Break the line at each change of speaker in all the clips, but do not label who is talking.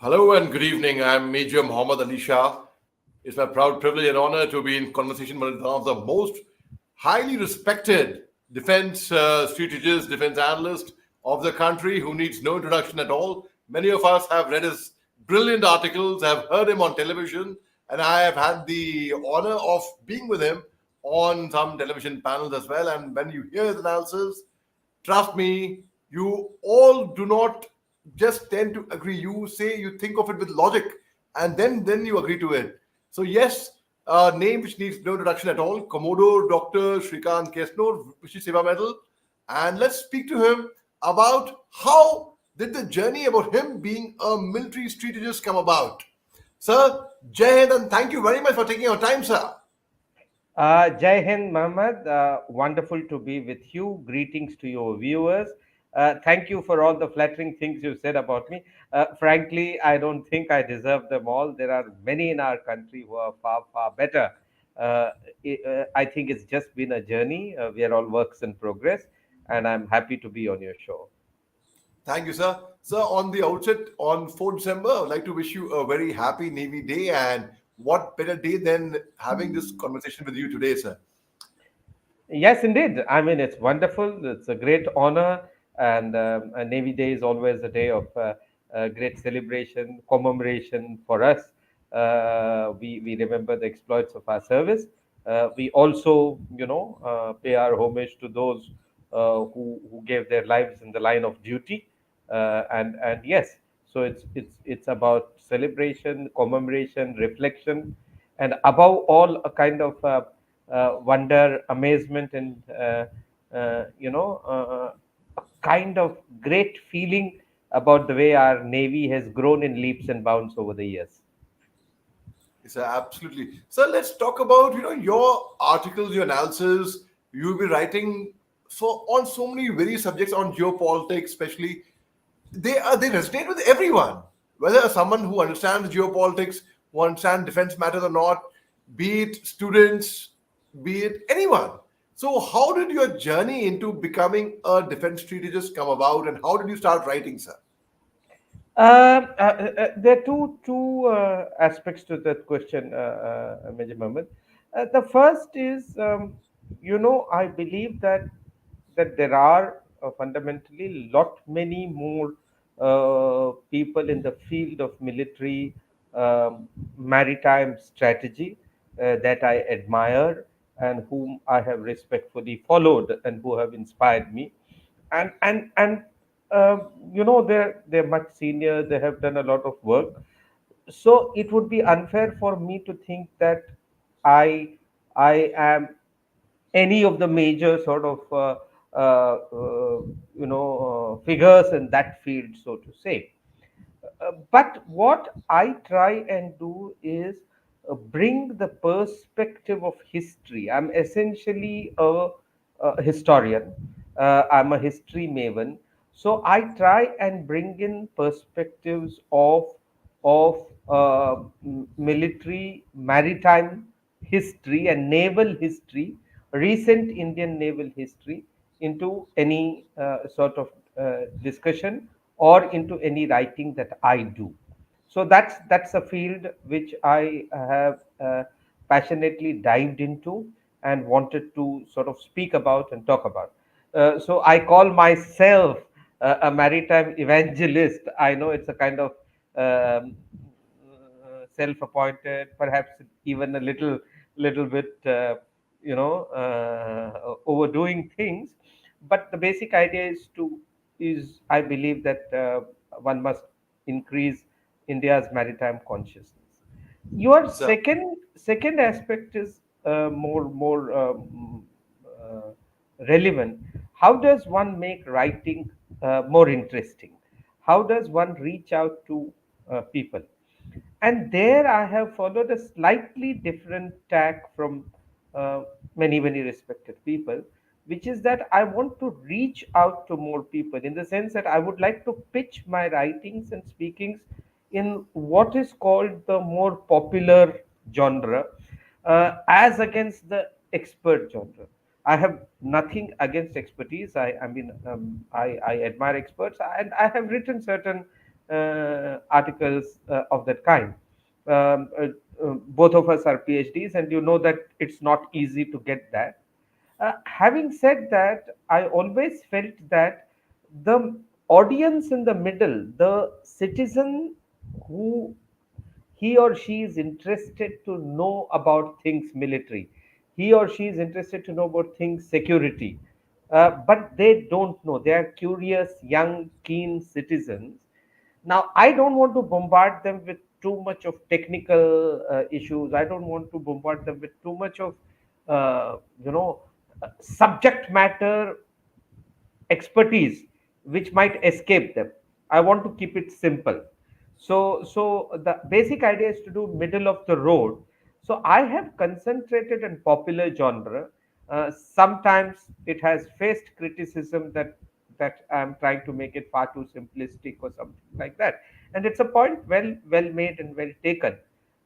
Hello and good evening. I'm Major Mohammed Ali Shah. It's my proud privilege and honor to be in conversation with one of the most highly respected defense strategists, defense analysts of the country who needs no introduction at all. Many of us have read his brilliant articles, have heard him on television, and I have had the honor of being with him on some television panels as well. And when you hear his analysis, trust me, you all do not just tend to agree. You say you think of it with logic, and then you agree to it. So yes, a name which needs no introduction at all, Commodore Dr. Srikant Kesnur, which is Seva Medal, and let's speak to him about how did the journey about him being a military strategist come about. Sir, Jai Hind, and thank you very much for taking your time, sir.
Jai Hind, Mohammed. Wonderful to be with you. Greetings to your viewers. Thank you for all the flattering things you said about me. Frankly, I don't think I deserve them all. There are many in our country who are far, far better. Uh, I think it's just been a journey. We are all works in progress, and I'm happy to be on your show.
Thank you, sir. Sir, on the outset, on 4th December, I would like to wish you a very happy Navy Day. And what better day than having this conversation with you today, sir?
Yes, indeed. I mean, it's wonderful. It's a great honor, and Navy Day is always a day of great celebration, commemoration for us. We remember the exploits of our service. We also, pay our homage to those who gave their lives in the line of duty. And yes, so it's about celebration, commemoration, reflection, and above all, a kind of wonder, amazement, and a kind of great feeling about the way our navy has grown in leaps and bounds over the years.
Yes, sir, absolutely. Sir, let's talk about, your articles, your analysis. You'll be writing on so many various subjects on geopolitics, especially. They resonate with everyone, whether someone who understands geopolitics, who understands defense matters or not, be it students, be it anyone. So, how did your journey into becoming a defense strategist come about, and how did you start writing, sir?
There are two aspects to that question, Major Mohammed. The first is, I believe that there are fundamentally lot many more people in the field of military maritime strategy that I admire and whom I have respectfully followed and who have inspired me. And they're much senior. They have done a lot of work, so it would be unfair for me to think that I I am any of the major sort of figures in that field, so to say. But what I try and do is bring the perspective of history. I'm essentially a historian. I'm a history maven. So I try and bring in perspectives of military, maritime history and naval history, recent Indian naval history, into any sort of discussion or into any writing that I do. So that's a field which I have passionately dived into and wanted to sort of speak about and talk about. So I call myself a maritime evangelist. I know it's a kind of self-appointed, perhaps even a little bit, overdoing things. But the basic idea is I believe that one must increase India's maritime consciousness. Your
Sir,
second aspect is more relevant. How does one make writing more interesting? How does one reach out to people? And there I have followed a slightly different tack from uh, many respected people, which is that I want to reach out to more people in the sense that I would like to pitch my writings and speakings in what is called the more popular genre, as against the expert genre. I have nothing against expertise. I admire experts, and I have written certain articles of that kind. Both of us are PhDs, and you know that it's not easy to get that. Having said that, I always felt that the audience in the middle, the citizen who he or she is interested to know about things military, he or she is interested to know about things security, but they don't know. They are curious, young, keen citizens. Now, I don't want to bombard them with too much of technical issues. I don't want to bombard them with too much of, uh, you know, subject matter expertise which might escape them. I want to keep it simple. So the basic idea is to do middle of the road. So I have concentrated on popular genre. Sometimes it has faced criticism that I'm trying to make it far too simplistic or something like that, and it's a point well made and well taken.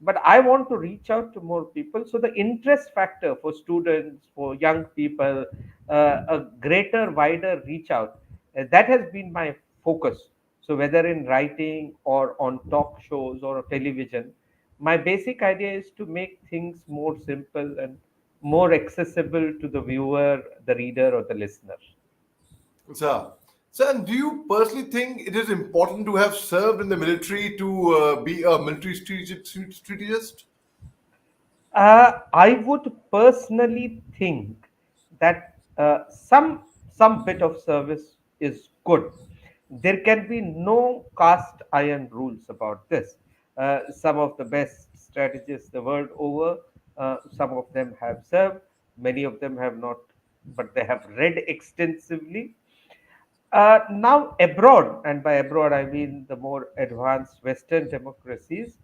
But I want to reach out to more people. So the interest factor for students, for young people, a greater, wider reach out, that has been my focus. So whether in writing or on talk shows or television, my basic idea is to make things more simple and more accessible to the viewer, the reader, or the listener.
Sir, sir, and do you personally think it is important to have served in the military to be a military strategist?
I would personally think that some bit of service is good. There can be no cast iron rules about this. Some of the best strategists the world over, some of them have served, many of them have not, but they have read extensively. Now, abroad, and by abroad I mean the more advanced Western democracies,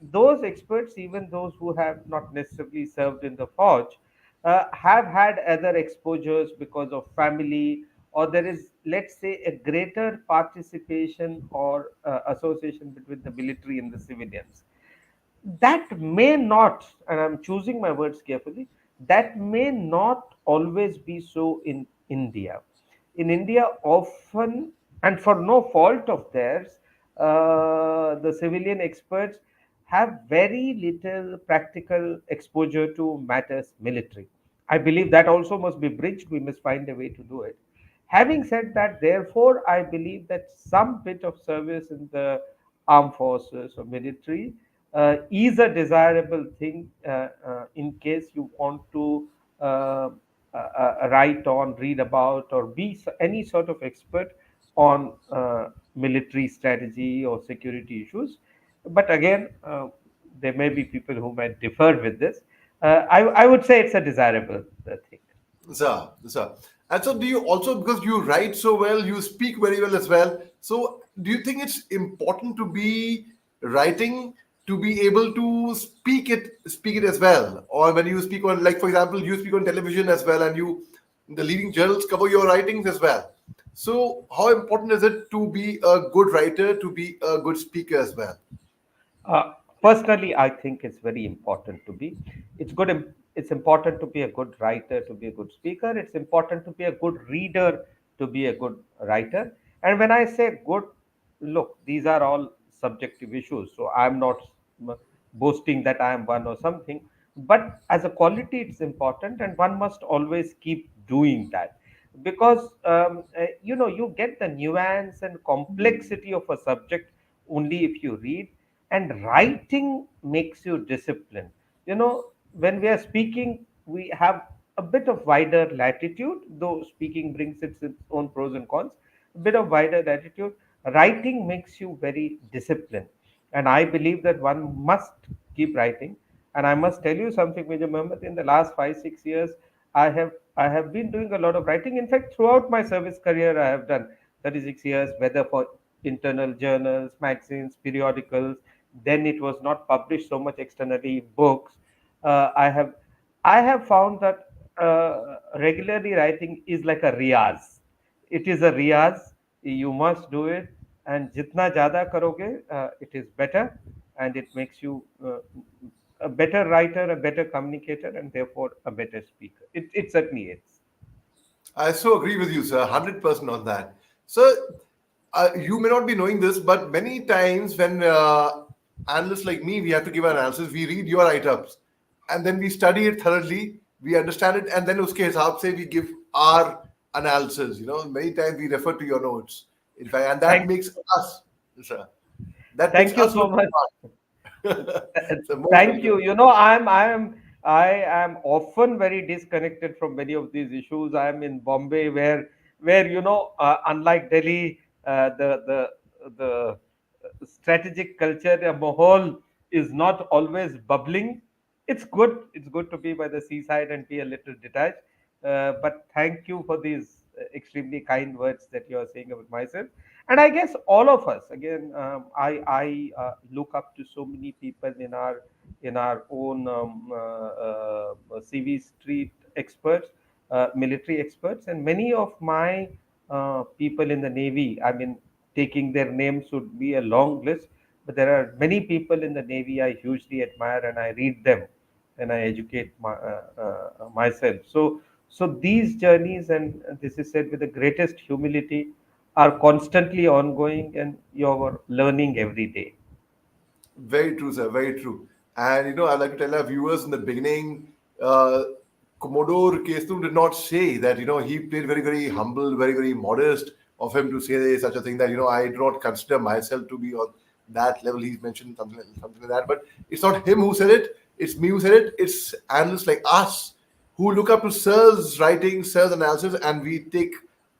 those experts, even those who have not necessarily served in the forge, have had other exposures because of family, or there is, let's say, a greater participation or association between the military and the civilians. That may not, and I'm choosing my words carefully, that may not always be so in India. In India, often, and for no fault of theirs, the civilian experts have very little practical exposure to matters military. I believe that also must be bridged. We must find a way to do it. Having said that, therefore, I believe that some bit of service in the armed forces or military is a desirable thing in case you want to write on, read about, or be any sort of expert on military strategy or security issues. But again, there may be people who might differ with this. I would say it's a desirable thing.
Sir. And so, do you also, because you write so well, you speak very well as well. So, do you think it's important to be writing to be able to speak it as well? Or when you speak on, like for example, you speak on television as well, and the leading journals cover your writings as well. So, how important is it to be a good writer, to be a good speaker as well?
Uh, Personally, I think it's very important to be. It's good. It's important to be a good writer, to be a good speaker. It's important to be a good reader, to be a good writer. And when I say good, look, these are all subjective issues. So I'm not boasting that I am one or something. But as a quality, it's important, and one must always keep doing that because you get the nuance and complexity of a subject only if you read, and writing makes you disciplined. When we are speaking, we have a bit of wider latitude, though speaking brings its own pros and cons. A bit of wider latitude. Writing makes you very disciplined, and I believe that one must keep writing. And I must tell you something, Major Mohammed. In the last 5 6 years, I have been doing a lot of writing. In fact, throughout my service career, I have done 36 years, whether for internal journals, magazines, periodicals. Then it was not published so much externally, books. Uh, I have I have found that regularly writing is like a riyaz. It is a riyaz. You must do it, and jitna jada karoge, it is better, and it makes you a better writer, a better communicator, and therefore a better speaker. It certainly is.
I so agree with you, sir, 100% on that. So, you may not be knowing this, but many times when analysts like me, we have to give an analysis, we read your write-ups and then we study it thoroughly, we understand it, and then uske hisab se we give our analysis. Many times we refer to your notes. In fact, and that
Thank
makes us, sir, that makes
thank you
us
so
look
much.
smart. So most
Thank you.
welcome.
I am often very disconnected from many of these issues. I am in Bombay, where unlike Delhi, the strategic culture, the mahal is not always bubbling. It's good. It's good to be by the seaside and be a little detached. But thank you for these extremely kind words that you are saying about myself. And I guess all of us, again, I look up to so many people in our own CV street experts, military experts, and many of my people in the Navy. I mean, taking their names would be a long list, but there are many people in the Navy I hugely admire, and I read them and I educate myself. So these journeys, and this is said with the greatest humility, are constantly ongoing, and you're learning every day.
Very true, sir. Very true. And I'd like to tell our viewers in the beginning, uh, Commodore Kesnur did not say that, he played very, very humble, very, very modest of him to say such a thing that, I do not consider myself to be on that level. He's mentioned something like that. But it's not him who said it, it's me who said it. It's analysts like us who look up to Sir's writing, Sir's analysis, and we take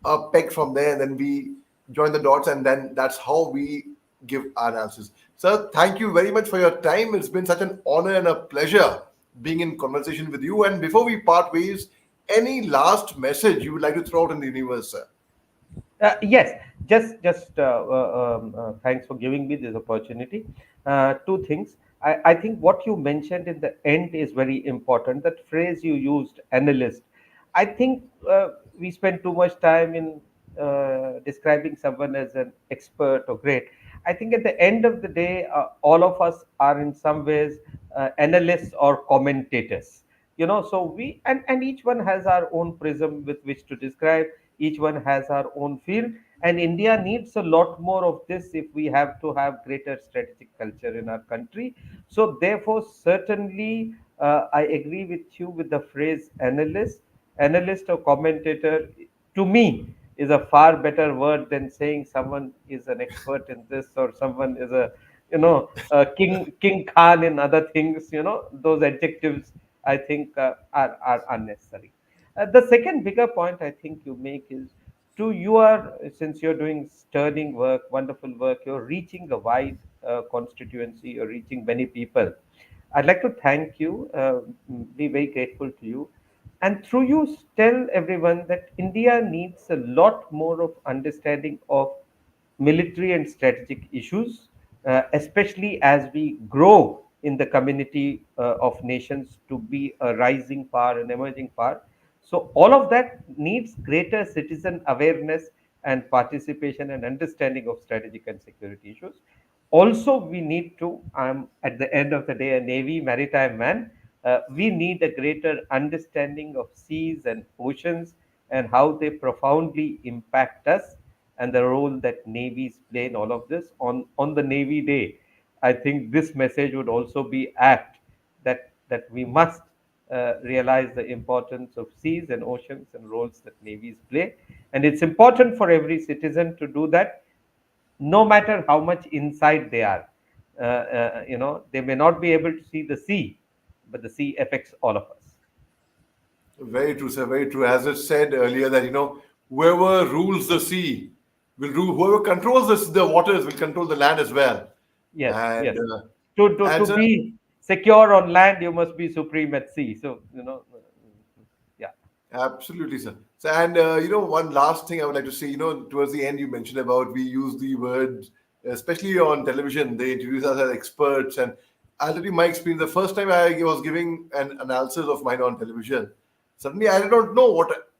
a peg from there, and then we join the dots, and then that's how we give our analysis. Sir, thank you very much for your time. It's been such an honor and a pleasure being in conversation with you. And before we part ways, any last message you would like to throw out in the universe, sir?
Yes, just thanks for giving me this opportunity. Two things. I think what you mentioned in the end is very important. That phrase you used, analyst. I think we spend too much time in describing someone as an expert or great. I think at the end of the day, all of us are in some ways analysts or commentators. So and each one has our own prism with which to describe. Each one has our own field, and India needs a lot more of this if we have to have greater strategic culture in our country. So therefore, certainly, I agree with you with the phrase analyst or commentator. To me, is a far better word than saying someone is an expert in this, or someone is a king Khan in other things. Those adjectives, I think, are unnecessary. The second bigger point I think you make is, since you're doing sterling work, wonderful work, you're reaching a wide constituency, you're reaching many people. I'd like to thank you, be very grateful to you, and through you tell everyone that India needs a lot more of understanding of military and strategic issues, especially as we grow in the community of nations to be a rising power, an emerging power. So, all of that needs greater citizen awareness and participation and understanding of strategic and security issues. Also, we need to, I'm at the end of the day a Navy maritime man, we need a greater understanding of seas and oceans and how they profoundly impact us, and the role that navies play in all of this. On the Navy Day, I think this message would also be apt, that we must realize the importance of seas and oceans and roles that navies play, and it's important for every citizen to do that, no matter how much inside they are. They may not be able to see the sea, but the sea affects all of us.
Very true, sir. Very true. As I said earlier, that whoever rules the sea will rule. Whoever controls the waters will control the land as well.
Yes,
And
yes. To
sir,
be secure on land, you must be supreme at sea. So, yeah.
absolutely, sir. So, and one last thing I would like to say. Towards the end, you mentioned about we use the word, especially on television. They introduce us as experts, and I'll tell you my experience. The first time I was giving an analysis of mine on television, suddenly I did not know what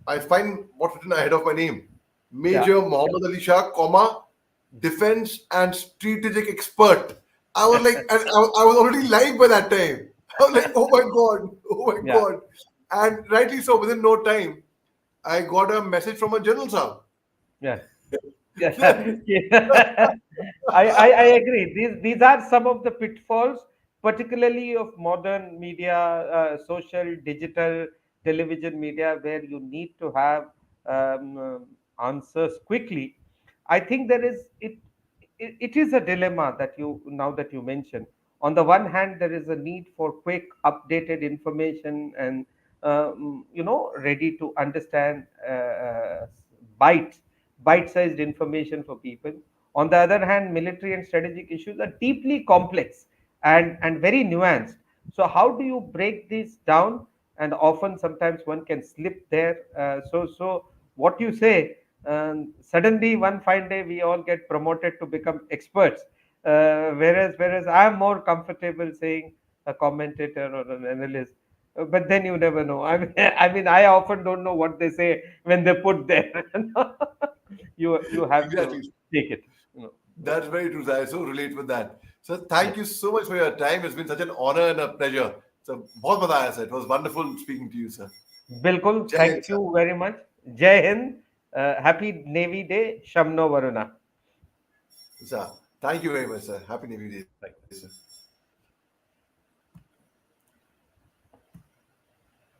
I find what's written ahead of my name.
Yeah.
Major Mohammed Ali Shah, comma, defense and strategic expert. I was like, and I was already live by that time. I was like, oh my God, oh my
Yeah.
God. And rightly so, within no time, I got a message from a general sir.
Yeah. Yeah. I agree. These are some of the pitfalls, particularly of modern media, social, digital, television media, where you need to have answers quickly. I think there is it is a dilemma that you now that you mention. On the one hand, there is a need for quick, updated information and ready to understand bite bite-sized information for people. On the other hand, military and strategic issues are deeply complex and very nuanced. So how do you break these down? And often, sometimes one can slip there. So what you say, suddenly one fine day we all get promoted to become experts, whereas I'm more comfortable saying a commentator or an analyst. But then you never know. I mean, I often don't know what they say when they put there. You have to
Exactly.
take it. You know.
That's very true, sir. I so relate with that. So
Yeah.
thank you so much for your time. It's been such an honor and a pleasure. So बहुत मजा आया, sir. It was wonderful speaking to you, sir.
बिल्कुल.
Jai Hind,
Thank
sir.
you very much. Jai Hind. Happy Navy Day. Shamno Varuna.
Sir, thank you very much, sir. Happy New Year, sir.